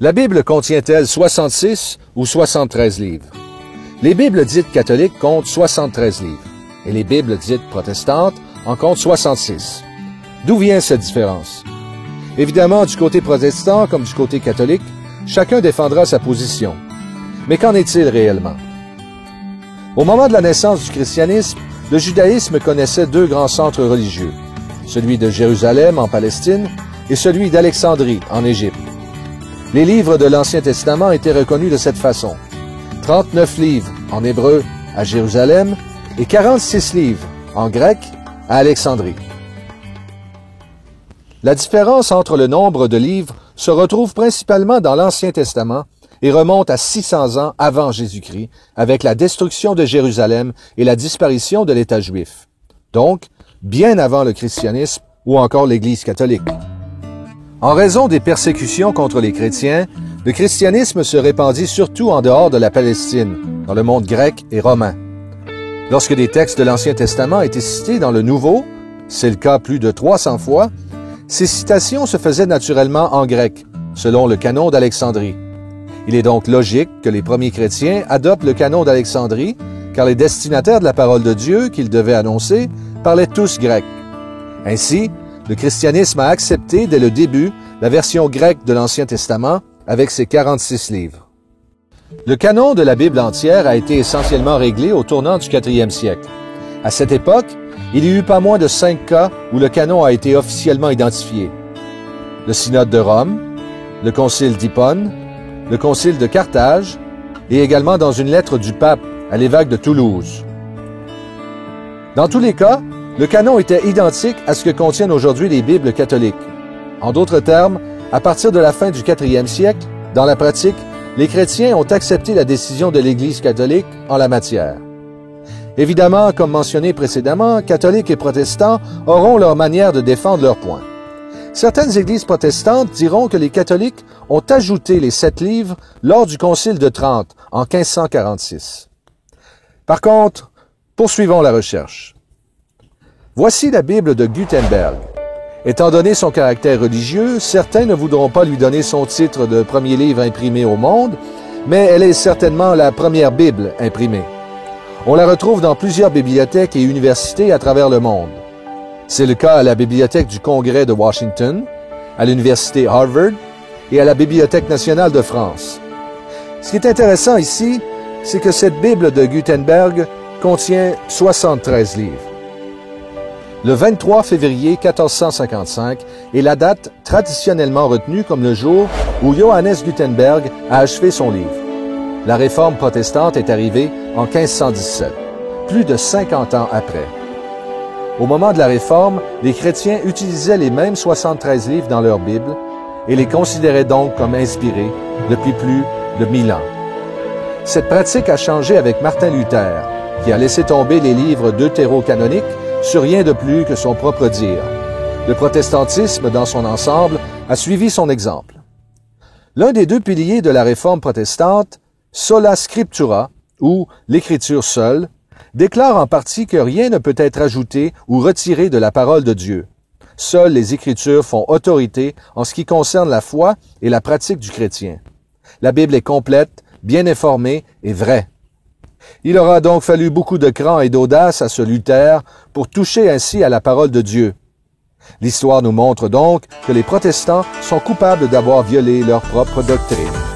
La Bible contient-elle 66 ou 73 livres? Les Bibles dites catholiques comptent 73 livres et les Bibles dites protestantes en comptent 66. D'où vient cette différence? Évidemment, du côté protestant comme du côté catholique, chacun défendra sa position. Mais qu'en est-il réellement? Au moment de la naissance du christianisme, le judaïsme connaissait deux grands centres religieux, celui de Jérusalem en Palestine et celui d'Alexandrie en Égypte. Les livres de l'Ancien Testament étaient reconnus de cette façon. 39 livres en hébreu à Jérusalem et 46 livres en grec à Alexandrie. La différence entre le nombre de livres se retrouve principalement dans l'Ancien Testament et remonte à 600 ans avant Jésus-Christ avec la destruction de Jérusalem et la disparition de l'État juif. Donc, bien avant le christianisme ou encore l'Église catholique. En raison des persécutions contre les chrétiens, le christianisme se répandit surtout en dehors de la Palestine, dans le monde grec et romain. Lorsque des textes de l'Ancien Testament étaient cités dans le Nouveau, c'est le cas plus de 300 fois, ces citations se faisaient naturellement en grec, selon le canon d'Alexandrie. Il est donc logique que les premiers chrétiens adoptent le canon d'Alexandrie, car les destinataires de la parole de Dieu qu'ils devaient annoncer parlaient tous grec. Ainsi, le christianisme a accepté dès le début la version grecque de l'Ancien Testament avec ses 46 livres. Le canon de la Bible entière a été essentiellement réglé au tournant du 4e siècle. À cette époque, il y eut pas moins de 5 cas où le canon a été officiellement identifié. Le synode de Rome, le concile d'Hippone, le concile de Carthage et également dans une lettre du pape à l'évêque de Toulouse. Dans tous les cas, le canon était identique à ce que contiennent aujourd'hui les Bibles catholiques. En d'autres termes, à partir de la fin du 4e siècle, dans la pratique, les chrétiens ont accepté la décision de l'Église catholique en la matière. Évidemment, comme mentionné précédemment, catholiques et protestants auront leur manière de défendre leurs points. Certaines églises protestantes diront que les catholiques ont ajouté les 7 livres lors du Concile de Trente en 1546. Par contre, poursuivons la recherche. Voici la Bible de Gutenberg. Étant donné son caractère religieux, certains ne voudront pas lui donner son titre de premier livre imprimé au monde, mais elle est certainement la première Bible imprimée. On la retrouve dans plusieurs bibliothèques et universités à travers le monde. C'est le cas à la Bibliothèque du Congrès de Washington, à l'Université Harvard et à la Bibliothèque nationale de France. Ce qui est intéressant ici, c'est que cette Bible de Gutenberg contient 73 livres. Le 23 février 1455 est la date traditionnellement retenue comme le jour où Johannes Gutenberg a achevé son livre. La réforme protestante est arrivée en 1517, plus de 50 ans après. Au moment de la réforme, les chrétiens utilisaient les mêmes 73 livres dans leur Bible et les considéraient donc comme inspirés depuis plus de 1000 ans. Cette pratique a changé avec Martin Luther, qui a laissé tomber les livres deutérocanoniques sur rien de plus que son propre dire. Le protestantisme, dans son ensemble, a suivi son exemple. L'un des deux piliers de la réforme protestante, Sola Scriptura, ou l'écriture seule, déclare en partie que rien ne peut être ajouté ou retiré de la parole de Dieu. Seules les Écritures font autorité en ce qui concerne la foi et la pratique du chrétien. La Bible est complète, bien informée et vraie. Il aura donc fallu beaucoup de cran et d'audace à ce Luther pour toucher ainsi à la parole de Dieu. L'histoire nous montre donc que les protestants sont coupables d'avoir violé leur propre doctrine.